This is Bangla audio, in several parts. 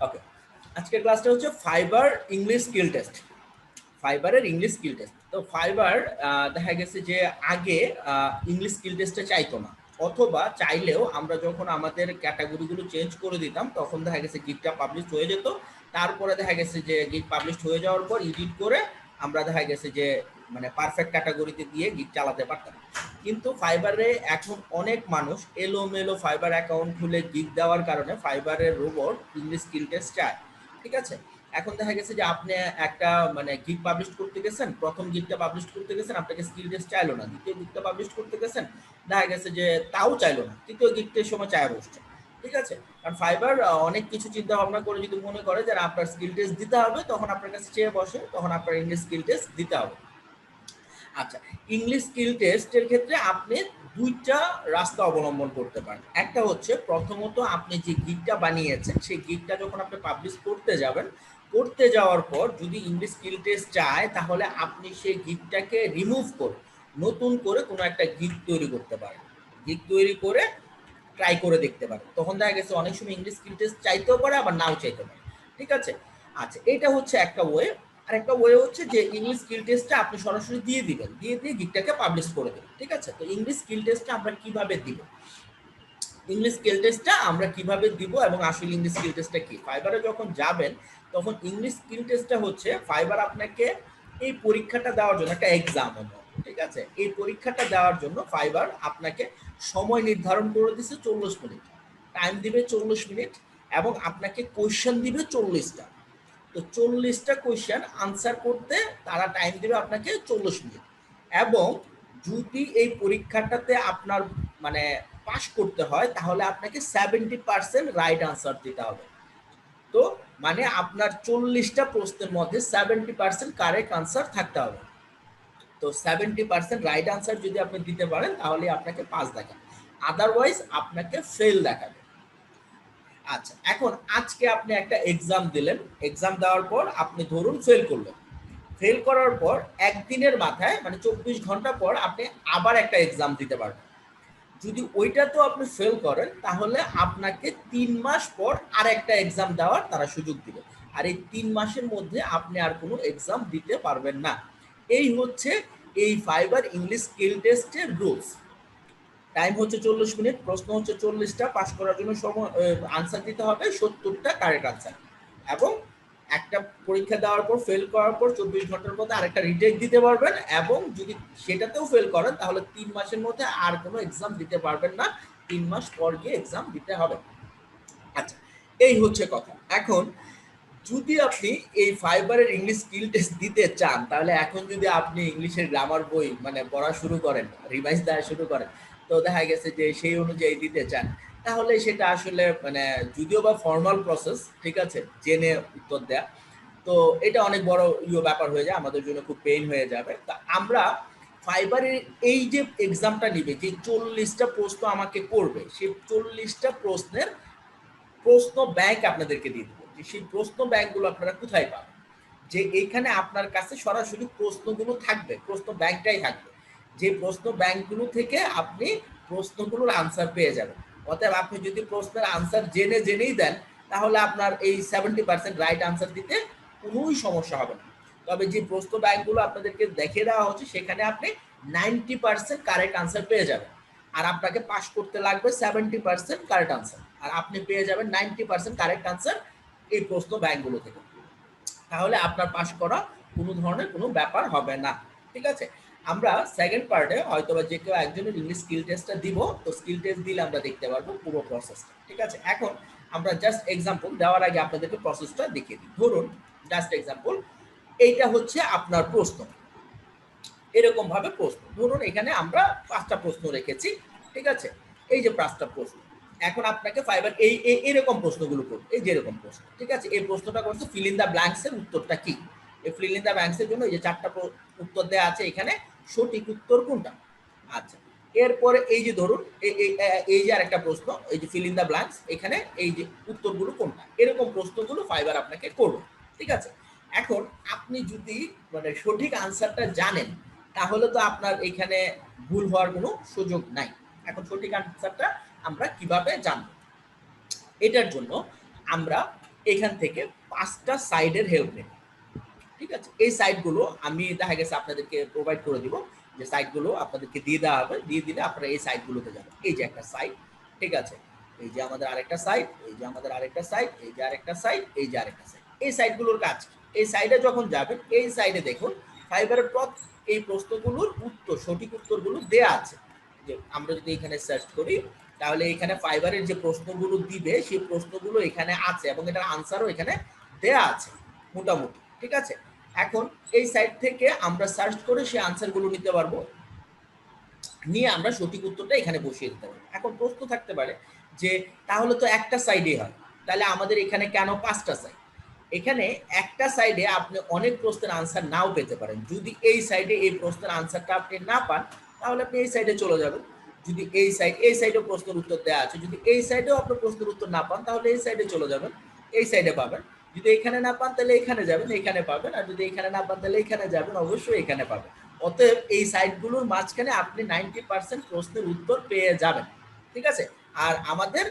ওকে, আজকের ক্লাসটা হচ্ছে ফাইবার ইংলিশ স্কিল টেস্ট। ফাইবারের ইংলিশ স্কিল টেস্ট। তো ফাইবার দেখা গেছে যে আগে ইংলিশ স্কিল টেস্টে চাইতো না, অথবা চাইলেও আমরা যখন আমাদের ক্যাটাগরিগুলো চেঞ্জ করে দিতাম তখন দেখা গেছে গিগটা পাবলিশ হয়ে যেত। তারপরে দেখা গেছে যে গিগ পাবলিশ হয়ে যাওয়ার পর এডিট করে আমরা দেখা গেছে যে মানে পারফেক্ট ক্যাটাগরিতে দিয়ে গিগ চালাতে পারতাম। কিন্তু ফাইবারে এখন অনেক মানুষ এলোমেলো ফাইবার অ্যাকাউন্ট খুলে গিগ দেওয়ার কারণে ফাইবারের রোবট ইংলিশ স্কিল টেস্ট চায়। ঠিক আছে, এখন দেখা গেছে যে আপনি একটা মানে গিগ পাবলিশ করতে গেছেন, প্রথম গিগটা পাবলিশ করতে গেছেন, আপনাকে স্কিল টেস্ট চাইলো না। দ্বিতীয় গিগটা পাবলিশ করতে গেছেন, দেখা গেছে যে তাও চাইলো না। তৃতীয় গিগটার সময় চায় বসছে। ঠিক আছে, কারণ ফাইবার অনেক কিছু চিন্তা ভাবনা করে যদি মনে করে যে আপনার স্কিল টেস্ট দিতে হবে, তখন আপনার কাছে চেয়ে বসে, তখন আপনার ইংলিশ স্কিল টেস্ট দিতে হবে। আচ্ছা, ইংলিশ স্কিল টেস্টের ক্ষেত্রে আপনি দুইটা রাস্তা অবলম্বন করতে পারেন। একটা হচ্ছে প্রথমত আপনি যে গিগটা বানিয়েছেন সেই গিগটা যখন আপনি পাবলিশ করতে যাবেন, করতে যাওয়ার পর যদি ইংলিশ স্কিল টেস্ট চায় তাহলে আপনি সেই গিগটাকে রিমুভ করে নতুন করে কোনো একটা গিগ তৈরি করতে পারেন। গিগ তৈরি করে ট্রাই করে দেখতে পারেন। তখন দেখা গেছে অনেক সময় ইংলিশ স্কিল টেস্ট চাইতেও পারে, আবার নাও চাইতে পারে। ঠিক আছে, আচ্ছা এটা হচ্ছে একটা ওয়ে। আর একটা ওয়ে হচ্ছে যে ইংলিশ স্কিল টেস্টটা আপনি সরাসরি দিয়ে দিবেন, দিয়ে গিগটাকে পাবলিশ করে দেবেন। ঠিক আছে, তো ইংলিশ স্কিল টেস্টটা আমরা কিভাবে দিব, ইংলিশ স্কিল টেস্টটা আমরা কিভাবে দিব এবং আসলে ইংলিশ স্কিল টেস্টটা কি, ফাইবারে যখন যাবেন তখন ইংলিশ স্কিল টেস্টটা হচ্ছে ফাইবার আপনাকে এই পরীক্ষাটা দেওয়ার জন্য একটা এক্সাম হলো। ঠিক আছে, এই পরীক্ষাটা দেওয়ার জন্য ফাইবার আপনাকে সময় নির্ধারণ করে দিছে 40 মিনিট, টাইম দিবে 40 মিনিট, এবং আপনাকে কোয়েশ্চেন দিবে 40টা। তো 40টা কোয়েশ্চেন আনসার করতে তারা টাইম দিবে আপনাকে 40 মিনিট। এবং যদি এই পরীক্ষাটাতে আপনার মানে পাস করতে হয় তাহলে আপনাকে 70% রাইট আনসার দিতে হবে। তো মানে আপনার 40টা প্রশ্নের মধ্যে 70% কারেক্ট আনসার থাকতে হবে। তো 70% রাইট আনসার যদি আপনি দিতে পারেন তাহলে আপনাকে পাস দেখাবে, আদারওয়াইজ আপনাকে ফেল দেখাবে। আচ্ছা, এখন আজকে আপনি একটা এক্সাম দিলেন, এক্সাম দেওয়ার পর আপনি ধরুন ফেল করলেন। ফেল করার পর একদিনের মাথায় মানে 24 ঘন্টা পর আপনি আবার একটা এক্সাম দিতে পারবেন। যদি ওইটাতেও আপনি ফেল করেন তাহলে আপনাকে 3 মাস পর আর একটা এক্সাম দেওয়ার তারা সুযোগ দিবে। আর এই 3 মাসের মধ্যে আপনি আর কোনো এক্সাম দিতে পারবেন না। এই হচ্ছে এই ফাইবার ইংলিশ স্কিল টেস্টের রুলস। টাইম হচ্ছে 40 মিনিট, প্রশ্ন হচ্ছে 40টা, পাস করার জন্য সময় আনসার দিতে হবে 70টা কারেক্ট আনসার। এবং একটা পরীক্ষা দেওয়ার পর ফেল করার পর 24 ঘন্টার মধ্যে আরেকটা রিটেক দিতে পারবেন, এবং যদি সেটাতেও ফেল করেন তাহলে 3 মাসের মধ্যে আর কোনো এক্সাম দিতে পারবেন না, 3 মাস পর গিয়ে এক্সাম দিতে হবে। আচ্ছা, এই হচ্ছে কথা। এখন যদি আপনি এই ফাইবারের ইংলিশ স্কিল টেস্ট দিতে চান তাহলে এখন যদি আপনি ইংলিশের গ্রামার বই মানে পড়া শুরু করেন, রিভাইজ দেওয়া শুরু করেন, তো দেখা গেছে যে সেই অনুযায়ী দিতে চান, তাহলে সেটা আসলে মানে যদিও বা ফর্মাল প্রসেস, ঠিক আছে, জেনে উত্তর দেয়া, তো এটা অনেক বড় ব্যাপার হয়ে যায়, আমাদের জন্য খুব পেইন হয়ে যাবে। তা আমরা ফাইবারের এই যে এক্সামটা নিবে, যে 40টা প্রশ্ন আমাকে করবে, সেই 40টা প্রশ্নের প্রশ্ন ব্যাংক আপনাদেরকে দিয়ে দেবো। যে সেই প্রশ্ন ব্যাংকগুলো আপনারা কোথায় পাবেন, যে এইখানে আপনার কাছে সরাসরি প্রশ্নগুলো থাকবে, প্রশ্ন ব্যাংকটাই থাকবে, যে প্রশ্ন ব্যাংকগুলো থেকে আপনি প্রশ্নগুলোর আনসার পেয়ে যাবেন। অতএব আপনি যদি প্রশ্নের আনসার জেনেই দেন তাহলে আপনার এই 70% রাইট আনসার দিতে কোনোই সমস্যা হবে না। তবে যে প্রশ্ন ব্যাংকগুলো আপনাদেরকে দেখে দেওয়া হচ্ছে সেখানে আপনি 90% কারেক্ট আনসার পেয়ে যাবেন, আর আপনাকে পাস করতে লাগবে 70% কারেক্ট আনসার, আর আপনি পেয়ে যাবেন 90% কারেক্ট আনসার এই প্রশ্ন ব্যাংকগুলো থেকে। তাহলে আপনার পাস করা কোনো ধরনের কোনো ব্যাপার হবে না। ঠিক আছে, আমরা সেকেন্ড পার্টে হয়তো বা যে কেউ একজনের ইংলিশ স্কিল টেস্টটা দিব, তো স্কিল টেস্ট দিলে আমরা দেখতে পারবো পুরো প্রসেসটা। ঠিক আছে, এখন আমরা জাস্ট এক্সাম্পল দেওয়ার আগে আপনাদেরকে প্রসেসটা দেখিয়ে দিই। ধরুন জাস্ট এক্সাম্পল, এইটা হচ্ছে আপনার প্রশ্ন, এরকম ভাবে প্রশ্ন ধরুন এখানে আমরা 5টা প্রশ্ন রেখেছি। ঠিক আছে, এই যে 5টা প্রশ্ন, এখন আপনাকে ফাইবার এই এরকম প্রশ্নগুলো করবে, এই যে এরকম প্রশ্ন। ঠিক আছে, এই প্রশ্নটা করছে ফিল ইন দ্য ব্ল্যাঙ্কস এর উত্তরটা কি। এই ফিল ইন দ্য ব্ল্যাঙ্কস এর জন্য এই যে 4টা উত্তর দেওয়া আছে, এখানে সঠিক উত্তর কোনটা। আচ্ছা, এরপরে এই যে ধরুন এই যে আরেকটা প্রশ্ন, এই যে ফিল ইন দ্য ব্ল্যাঙ্কস, এখানে এই যে উত্তরগুলো কোনটা, এরকম প্রশ্নগুলো ফাইবার আপনাকে করবে। ঠিক আছে, এখন আপনি যদি মানে সঠিক আনসারটা জানেন তাহলে তো আপনার এখানে ভুল হওয়ার কোনো সুযোগ নাই। এখন সঠিক আনসারটা আমরা কিভাবে জানব, এটার জন্য আমরা এখান থেকে 5টা সাইডের হেল্প নেব। ঠিক আছে, এই সাইটগুলো আমি দেখা গেছে আপনাদেরকে প্রোভাইড করে দিব, যে সাইটগুলো আপনাদেরকে দিয়ে দেওয়া হবে, দিয়ে দিলে আপনারা এই সাইটগুলোতে যাবেন। এই যে একটা সাইট, ঠিক আছে, এই যে আমাদের আরেকটা সাইট, এই যে আমাদের আরেকটা সাইট, এই যে আরেকটা সাইট, এই যে আরেকটা সাইট। এই সাইটগুলোর কাজ কি? এই সাইডে যখন যাবেন, এই সাইডে দেখুন ফাইবারের এই প্রশ্নগুলোর উত্তর, সঠিক উত্তরগুলো দেয়া আছে। যে আমরা যদি এখানে সার্চ করি, তাহলে এখানে ফাইবারের যে প্রশ্নগুলো দিবে সেই প্রশ্নগুলো এখানে আছে এবং এটার আনসারও এখানে দেয়া আছে মোটামুটি। ঠিক আছে, এখন এই সাইট থেকে আমরা সার্চ করে সেই আনসারগুলো নিতে পারবো, নিয়ে আমরা সঠিক উত্তরটা এখানে বসিয়ে দিতে পারবো। এখন প্রশ্ন থাকতে পারে যে তাহলে তো একটা সাইডে হয়, তাহলে আমাদের এখানে কেন 5টা সাইড? এখানে একটা সাইডে আপনি অনেক প্রশ্নের আনসার নাও পেতে পারেন। যদি এই সাইডে এই প্রশ্নের আনসারটা আপনি না পান, তাহলে আপনি এই সাইডে চলে যাবেন। যদি এই সাইডেও প্রশ্নের উত্তর দেওয়া আছে, যদি এই সাইডেও আপনি প্রশ্নের উত্তর না পান, তাহলে এই সাইডে চলে যাবেন, এই সাইডে পাবেন। যদি এখানে না পান তাহলে এখানে যাবেন, এখানে পাবেন। আর যদি এখানে না পান তাহলে এখানে যাবেন, অবশ্যই এখানে পাবেন। অতএব এই সাইটগুলোর মাঝখানে আপনি 90% প্রশ্নের উত্তর পেয়ে যাবেন। ঠিক আছে, আর আমাদের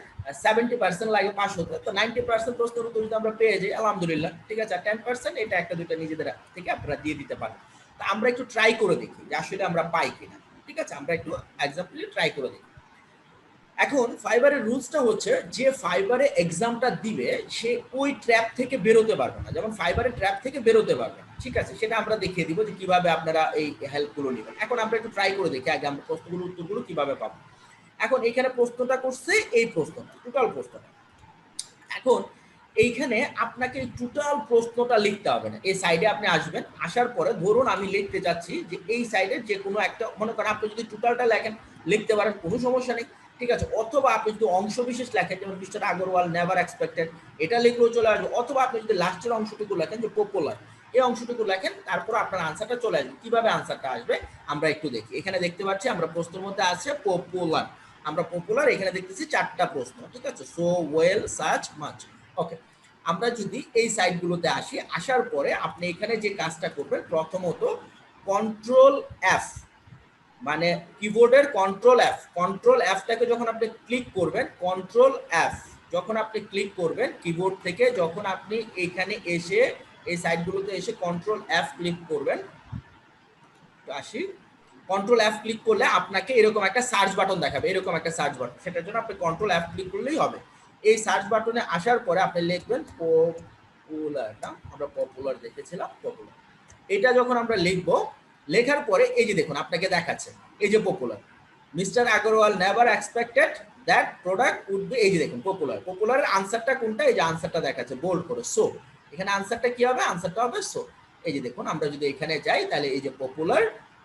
70% লাগে পাস হতে, তো 90% প্রশ্নের উত্তর যদি আমরা পেয়ে যাই আলহামদুলিল্লাহ। ঠিক আছে, আর 10% এটা একটা দুইটা নিজেদের থেকে আপনারা দিয়ে দিতে পারেন। তা আমরা একটু ট্রাই করে দেখি যে আসলে আমরা পাই কিনা। ঠিক আছে, আমরা একটু এক্সাম্পলি ট্রাই করে দেখি। এখন ফাইবারের রুলসটা হচ্ছে, যে ফাইবারে এক্সামটা দিবে সে ওই ট্র্যাপ থেকে বেরোতে পারবে না, যেমন ফাইবারের ট্র্যাপ থেকে বেরোতে পারবে না। ঠিক আছে, সেটা আমরা দেখিয়ে দিব যে কিভাবে আপনারা এই হেল্পগুলো নেবেন। এখন আমরা একটু ট্রাই করে দেখি আগে আমরা প্রশ্নগুলো উত্তরগুলো কিভাবে পাবো। এখন এখানে প্রশ্নটা করছে, এই প্রশ্নটা টোটাল প্রশ্নটা। এখন এইখানে আপনাকে টোটাল প্রশ্নটা লিখতে হবে না। এই সাইডে আপনি আসবেন, আসার পরে ধরুন আমি লিখতে চাচ্ছি যে এই সাইডে যে কোনো একটা, মনে করেন আপনি যদি টোটালটা লেখেন লিখতে পারেন, কোনো সমস্যা নেই। ঠিক আছে, অথবা আপনি যদি অংশ বিশেষ লেখেন, যেমন মিস্টার আগরওয়াল নেভার এক্সপেক্টেড, এটা লিখলেও চলে আসবে। অথবা আপনি যদি লাস্টের অংশটুকু লেখেন যে পপুলার, এই অংশটুকু লেখেন, তারপর আপনার আনসারটা চলে আসবে। কিভাবে আনসারটা আসবে আমরা একটু দেখি। এখানে দেখতে পাচ্ছি আমরা প্রশ্নের মধ্যে আছে পপুলার, আমরা পপুলার এখানে দেখতেছি 4টা প্রশ্ন। ঠিক আছে, সো ওয়েল, সাচ, মাচ। ওকে, আমরা যদি এই সাইটগুলোতে আসি, আসার পরে আপনি এখানে যে কাজটা করবেন, প্রথমত কন্ট্রোল এফ, মানে কিবোর্ডের কন্ট্রোল এফটাকে যখন আপনি ক্লিক করবেন, কন্ট্রোল এফ যখন আপনি ক্লিক করবেন কিবোর্ড থেকে, যখন আপনি এখানে এসে এই সাইটগুলোতে এসে কন্ট্রোল এফ ক্লিক করবেন, আসি, কন্ট্রোল এফ ক্লিক করলে আপনাকে এরকম একটা সার্চ বাটন দেখাবে, এরকম একটা সার্চ বাটন। সেটার জন্য আপনি কন্ট্রোল এফ ক্লিক করলেই হবে। এই সার্চ বাটনে আসার পরে আপনি লিখবেন পপুলারটা, আমরা পপুলার দেখেছিলাম, পপুলার। এটা যখন আমরা লিখবো, লেখার পরে এই যে দেখুন আপনাকে দেখাচ্ছে এই যে popular, mister Agarwal never expected that product would be, এই যে দেখুন পপুলারের আনসারটা কোনটা, এই যে আনসারটা দেখাচ্ছে বোল্ড করে, সো এখানে আনসারটা কি হবে, আনসারটা হবে সো। এই যে দেখুন আমরা যদি এখানে যাই, তাহলে এই যে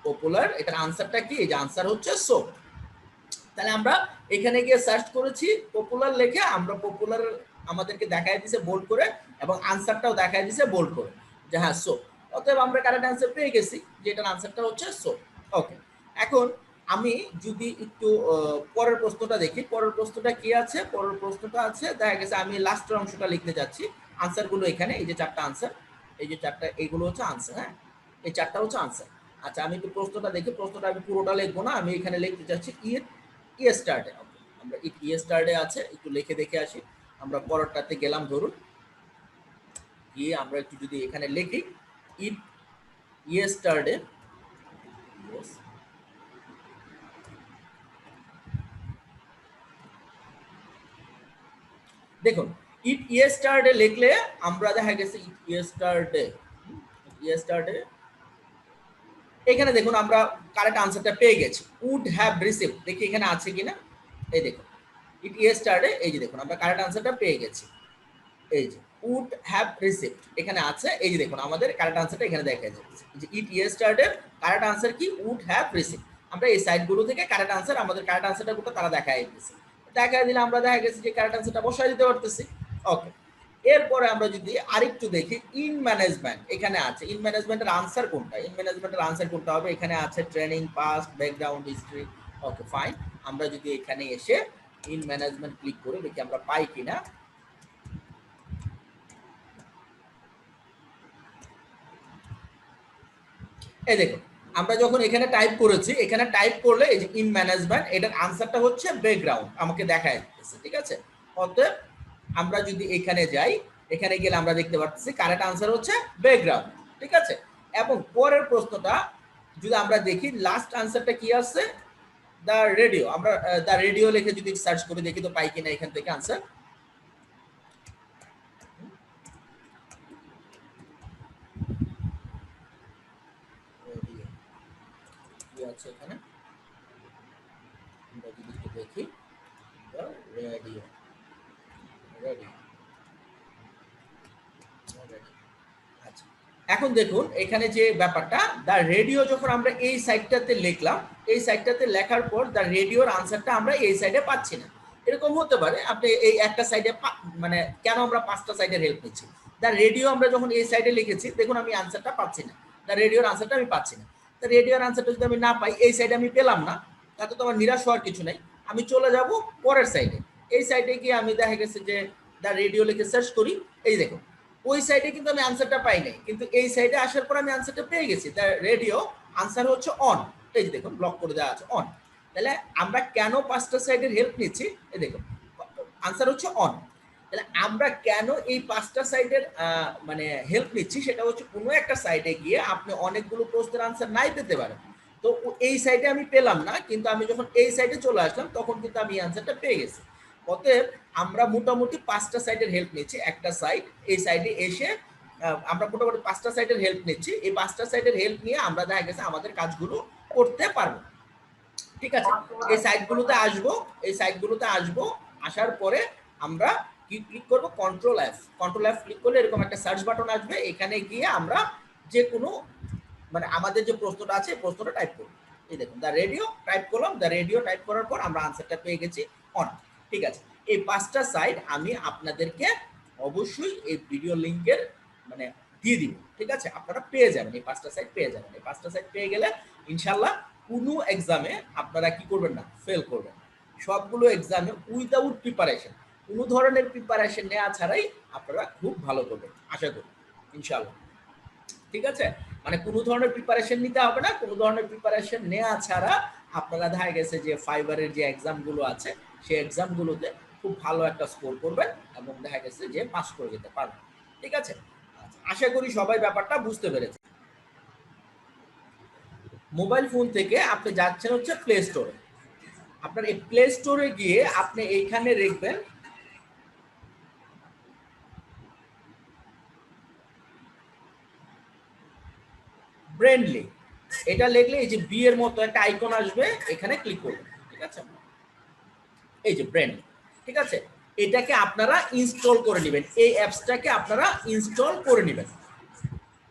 পপুলার এটার আনসারটা কি, এই যে আনসার হচ্ছে সো। তাহলে আমরা এখানে গিয়ে সার্চ করেছি পপুলার লিখে, আমরা পপুলার আমাদেরকে দেখায় দিছে বোল্ড করে, এবং আনসারটাও দেখায় দিছে বোল্ড করে যে হ্যাঁ সো। অতএব আমরা কারেক্ট আনসার পেয়ে গেছি, যে এটার আনসারটা হচ্ছে সো। ওকে, এখন আমি যদি একটু পরের প্রশ্নটা দেখি, পরের প্রশ্নটা কি আছে, পরের প্রশ্নটা আছে দেখা গেছে আমি লাস্টের অংশটা লিখতে যাচ্ছি। আনসারগুলো এখানে এই যে 4টা আনসার, এই যে 4টা, এইগুলো হচ্ছে আনসার। হ্যাঁ, এই 4টা হচ্ছে আনসার। আচ্ছা, আমি একটু প্রশ্নটা দেখি, প্রশ্নটা আমি পুরোটা লিখবো না, আমি এখানে লিখতে চাচ্ছি ইয়েস্টারডে। আমরা ইয়েস্টারডে আছে, একটু লিখে দেখে আসি। আমরা পরেরটাতে গেলাম, ধরুন গিয়ে আমরা একটু যদি এখানে লিখি ইট ইয়েস্টারডে, দেখুন ইট ইয়েস্টারডে লিখলে আমরা দেখা গেছে ইট ইয়েস্টারডে এখানে দেখুন আমরা কারেক্ট আনসারটা পেয়ে গেছি। উড হ্যাভ রিসিভড, দেখি এখানে আছে কিনা, এই দেখুন ইট ইয়েস্টারডে, এই যে দেখুন আমরা কারেক্ট আনসারটা পেয়ে গেছি। এই যে উড হ্যাভ রিসিভড এখানে আছে, এই যে দেখুন আমাদের কারেক্ট আনসারটা এখানে দেখা যাচ্ছে যে ইট ইয়েস্টারডে কারেক্ট আনসার কি, উড হ্যাভ রিসিভড। আমরা এই সাইটগুলো থেকে কারেক্ট আনসার, আমাদের কারেক্ট আনসারটা কোনটা তারা দেখায় দিতেছে, দেখায় দিলে আমরা দেখা গেছে যে কারেক্ট আনসারটা বসায় দিতে পারতেছি। ওকে, এরপরে আমরা যদি আরেকটু দেখি ইন ম্যানেজমেন্ট, এখানে আছে ইন ম্যানেজমেন্টের আনসার কোনটা, ইন ম্যানেজমেন্টের আনসার কোনটা হবে, এখানে আছে training, past, background, history. Okay fine, আমরা যদি এখানে এসে ইন ম্যানেজমেন্ট ক্লিক করে দেখি আমরা পাই কিনা। এই দেখুন আমরা যখন এখানে টাইপ করেছি, এখানে টাইপ করলে এই যে ইন ম্যানেজমেন্ট, এটার আনসারটা হচ্ছে ব্যাকগ্রাউন্ড আমাকে দেখায় দিতেছে। ঠিক আছে, অতএব আমরা যদি এখানে যাই, এখানে গেলে আমরা দেখতে পাচ্ছি কারেক্ট আনসার হচ্ছে ব্যাকগ্রাউন্ড, ঠিক আছে। এবং পরের প্রশ্নটা যদি আমরা দেখি, লাস্ট আনসারটা কি আছে, দ্য রেডিও। আমরা দ্য রেডিও লিখে যদি সার্চ করে দেখি তো পাই কিনা এখান থেকে আনসার। কি আছে এখানে আমরা যদি একটু দেখি, দ্য রেডিও, রেডিও। আচ্ছা, এখন দেখুন এখানে যে ব্যাপারটা, দ্য রেডিও যখন আমরা এই সাইডটাতে লিখলাম, এই সাইডটাতে লেখার পর দ্য রেডিওর আনসারটা আমরা এই সাইডে পাচ্ছি না। এরকম হতে পারে আপনি এই একটা সাইডে, মানে কেন আমরা পাঁচটা সাইডের হেল্প নিচ্ছি। দ্য রেডিও আমরা যখন এই সাইডে লিখেছি, দেখুন আমি আনসারটা পাচ্ছি না, দ্য রেডিওর আনসারটা আমি পাচ্ছি না। দ্য রেডিওর আনসারটা যদি আমি না পাই, এই সাইডে আমি পেলাম না, তাতে তো আমার নিরাশ হওয়ার কিছু নাই। আমি চলে যাব পরের সাইডে। এই সাইডে গিয়ে আমি দেখা গেছে যে দ্য রেডিও লিখে সার্চ করি, এই দেখুন ওই সাইডে কিন্তু আমি আনসারটা পাই নাই, কিন্তু এই সাইডে আসার পর আমি আনসারটা পেয়ে গেছি। দ্য রেডিও আনসার হচ্ছে অন, এই যে দেখুন ব্লক করে দেওয়া আছে অন। তাহলে আমরা কেন পাঁচটা সাইডের হেল্প নিচ্ছি, এই দেখুন আনসার হচ্ছে অন। তাহলে আমরা কেন এই পাঁচটা সাইডের মানে হেল্প নিচ্ছি, সেটা হচ্ছে কোনো একটা সাইডে গিয়ে আপনি অনেকগুলো প্রশ্নের আনসার নাই পেতে পারেন। তো এই সাইডে আমি পেলাম না, কিন্তু আমি যখন এই সাইডে চলে আসলাম তখন কিন্তু আমি আনসারটা পেয়ে গেছি। অতএব আমরা মোটামুটি পাঁচটা সাইডের হেল্প নিচ্ছি। একটা সাইড, এই সাইডে এসে আমরা মোটামুটি পাঁচটা সাইডের হেল্প নিচ্ছি। এই পাঁচটা সাইডের হেল্প নিয়ে আমরা দেখা গেছে আমাদের কাজগুলো করতে পারবো, ঠিক আছে। এই সাইটগুলোতে আসবো, এই সাইটগুলোতে আসবো, আসার পরে আমরা কি ক্লিক করব, control F. Control F click করলে এরকম একটা সার্চ বাটন আসবে, এখানে গিয়ে আমরা যে কোনো মানে আমাদের যে প্রশ্নটা আছে প্রশ্নটা টাইপ করব। এই দেখুন দ্য রেডিও টাইপ করলাম, দ্য রেডিও টাইপ করার পর আমরা আনসারটা পেয়ে গেছি অন, ঠিক আছে। এই পাঁচটা সাইট আমি আপনাদেরকে অবশ্যই এই ভিডিও লিংকের মানে দিয়ে দিব, ঠিক আছে। আপনারা পেয়ে যাবেন, এই পাঁচটা সাইট পেয়ে যাবেন। এই পাঁচটা সাইট পেয়ে গেলে ইনশাল্লাহ কোনো এক্সামে আপনারা কি করবেন না, ফেল করবেন। সবগুলো এক্সামে উইদাউট প্রিপারেশন, কোনো ধরনের প্রিপারেশন নেওয়া ছাড়াই আপনারা খুব ভালো করবেন আশা করি ইনশাল্লাহ, ঠিক আছে। মানে কোনো ধরনের প্রিপারেশন নিতে হবে না, কোনো ধরনের প্রিপারেশন নেওয়া ছাড়া আপনারা দেখা গেছে যে ফাইবারের যে এক্সামগুলো আছে সেই এক্সামগুলোতে খুব ভালো একটা স্কোর করবেন এবং দেখা গেছে যে পাস করে যেতে পারবেন, ঠিক আছে। আশা করি সবাই ব্যাপারটা বুঝতে পেরেছে। মোবাইল ফোন থেকে আপনি যাচ্ছেন হচ্ছে প্লে স্টোরে। আপনার এই প্লে স্টোরে গিয়ে আপনি এইখানে লিখবেন ব্রেন্ডলি। এটা লিখলে এই যে বি এর মতো একটা আইকন আসবে, এখানে ক্লিক করবেন, ঠিক আছে। এই যে ব্রেন্ডলি, ঠিক আছে। এটাকে আপনারা ইনস্টল করে নেবেন, এই অ্যাপসটাকে আপনারা ইনস্টল করে নেবেন।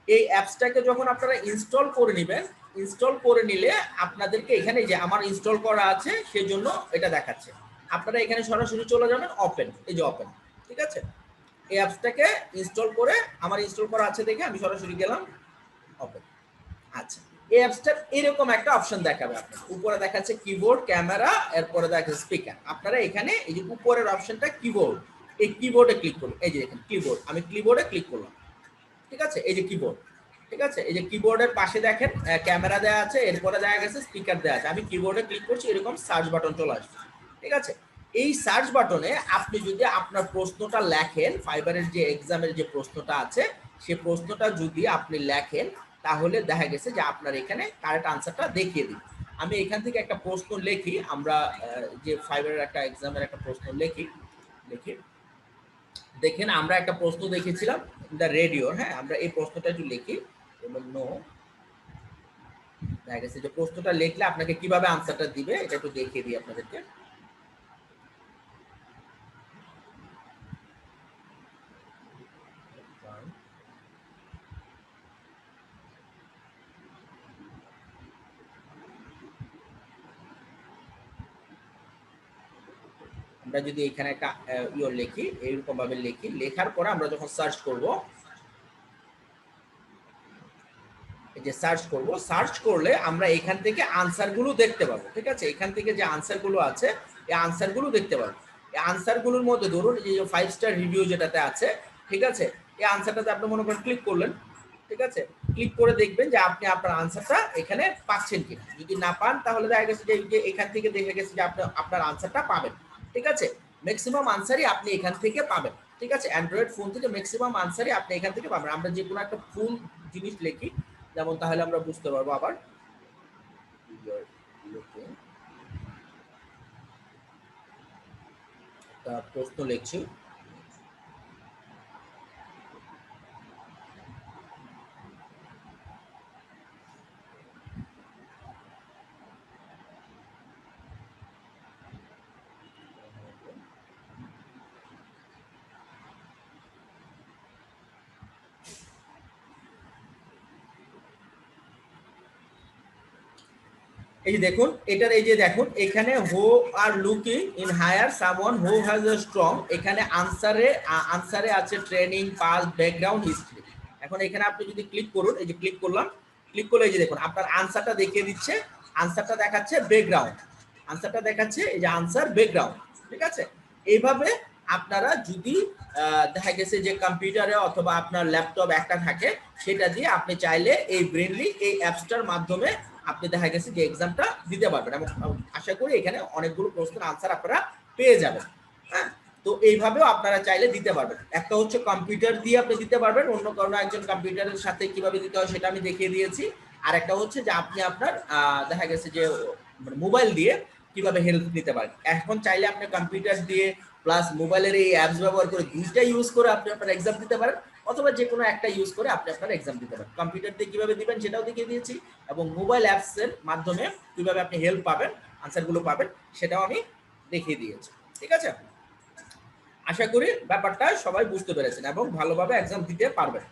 এই অ্যাপসটাকে যখন আপনারা ইনস্টল করে নেবেন, ইনস্টল করে নিলে আপনাদেরকে এখানে যে আমার ইনস্টল করা আছে সেজন্য এটা দেখাচ্ছে। আপনারা এখানে সরাসরি চলে যাবেন ওপেন, এই যে ওপেন, ঠিক আছে। এই অ্যাপসটাকে ইনস্টল করে, আমার ইনস্টল করা আছে দেখে আমি সরাসরি গেলাম ওপেন। আচ্ছা, এই অ্যাপসটার এরকম একটা অপশন দেখাবে আপনাদের। উপরে দেখাচ্ছে কিবোর্ড, ক্যামেরা, এরপরে দেখাচ্ছে স্পিকার। আপনারা এখানে এই যে উপরের অপশনটা কিবোর্ড, এই কিবোর্ডে ক্লিক করুন। এই যে দেখেন কিবোর্ড, আমি কিবোর্ডে ক্লিক করলাম, ঠিক আছে। এই যে কিবোর্ড, ঠিক আছে। এই যে কিবোর্ডের পাশে দেখেন ক্যামেরা দেওয়া আছে, এরপরে দেখা গেছে স্পিকার দেওয়া আছে। আমি কিবোর্ডে ক্লিক করছি, এরকম সার্চ বাটন চলে আসছে, ঠিক আছে। এই সার্চ বাটনে আপনি যদি আপনার প্রশ্নটা লেখেন, ফাইবারের যে এক্সামের যে প্রশ্নটা আছে সেই প্রশ্নটা যদি আপনি লেখেন, তাহলে দেখা গেছে যে আপনার এখানে কারেক্ট আনসারটা দেখিয়ে দিই। আমি এখান থেকে একটা প্রশ্ন লিখি, আমরা যে ফাইবারের একটা এক্সামের একটা প্রশ্ন লিখি, দেখেন আমরা একটা প্রশ্ন দেখেছিলাম দ্য রেডিও, হ্যাঁ। আমরা এই প্রশ্নটা একটু লিখি, নো। দেখা গেছে যে প্রশ্নটা লিখলে আপনাকে কিভাবে আনসারটা দিবে এটা একটু দেখিয়ে দিই আপনাদেরকে। আমরা যদি এখানে একটা লিখি, এইরকম ভাবে লিখি, লেখার পরে আমরা যখন সার্চ করব, এই যে সার্চ করব, সার্চ করলে আমরা এখান থেকে আনসারগুলো দেখতে পাবো, ঠিক আছে। এখান থেকে যে আনসারগুলো আছে এই আনসারগুলো দেখতে পাবো। এই আনসারগুলোর মধ্যে ধরুন এই যে 5 স্টার রিভিউ যেটাতে আছে, ঠিক আছে, এই আনসারটাতে আপনি মনে করেন ক্লিক করলেন, ঠিক আছে। ক্লিক করে দেখবেন যে আপনি আপনার আনসারটা এখানে পাচ্ছেন কিনা। যদি না পান তাহলে দেখা গেছে যে এখান থেকে দেখে গেছে যে আপনি আপনার আনসারটা পাবেন, ঠিক আছে। ম্যাক্সিমাম আনসারই আপনি এখান থেকে পাবেন। ঠিক আছে, অ্যান্ড্রয়েড ফোন থেকে ম্যাক্সিমাম আনসারই আপনি এখান থেকে পাবেন। আমরা যে কোনো একটা ফুল জিনিস লিখি, যেমন তাহলে আমরা বুঝতে পারবো। আবার প্রশ্ন লিখছি, এই যে দেখুন, এটার এই যে দেখুন এখানে who are looking in hire someone who has a strong, এখানে আনসারে আছে ট্রেনিং, পাস্ট, ব্যাকগ্রাউন্ড, হিস্ট্রি। এখন এখানে আপনি যদি ক্লিক করুন, এই যে ক্লিক করলাম, ক্লিক করলে এই যে দেখুন আপনার আনসারটা দেখিয়ে দিচ্ছে, আনসারটা দেখাচ্ছে ব্যাকগ্রাউন্ড, আনসারটা দেখাচ্ছে এই যে আনসার ব্যাকগ্রাউন্ড। ঠিক আছে, এইভাবে আপনারা যদি দেখা গেছে যে কম্পিউটারে অথবা আপনার ল্যাপটপ একটা থাকে, সেটা দিয়ে আপনি চাইলে এই ব্রেনলি এই অ্যাপসটার মাধ্যমে আপনি দেখা গেছে যে এক্সামটা দিতে পারবেন, এবং আশা করি এখানে অনেকগুলো প্রশ্নের আনসার আপনারা পেয়ে যাবেন। হ্যাঁ, তো এইভাবেও আপনারা চাইলে দিতে পারবেন। একটা হচ্ছে কম্পিউটার দিয়ে আপনি দিতে পারবেন, অন্য কোনো একজন কম্পিউটারের সাথে কিভাবে দিতে হয় সেটা আমি দেখিয়ে দিয়েছি। আর একটা হচ্ছে যে আপনি আপনার দেখা গেছে যে মোবাইল দিয়ে কিভাবে হেল্প নিতে পারেন। এখন চাইলে আপনি কম্পিউটার দিয়ে প্লাস মোবাইলের এই অ্যাপস ব্যবহার করে দুইটা ইউজ করে আপনি আপনার এক্সাম দিতে পারেন, অথবা যে কোনো একটা ইউজ করে আপনি আপনার এক্সাম দিতে পারেন। কম্পিউটার দিয়ে কিভাবে দিবেন সেটাও দেখিয়ে দিয়েছি, এবং মোবাইল অ্যাপস এর মাধ্যমে কিভাবে আপনি হেল্প পাবেন, আনসারগুলো পাবেন, সেটাও আমি দেখিয়ে দিয়েছি। ঠিক আছে, আশা করি ব্যাপারটা সবাই বুঝতে পেরেছেন এবং ভালোভাবে এক্সাম দিতে পারবেন।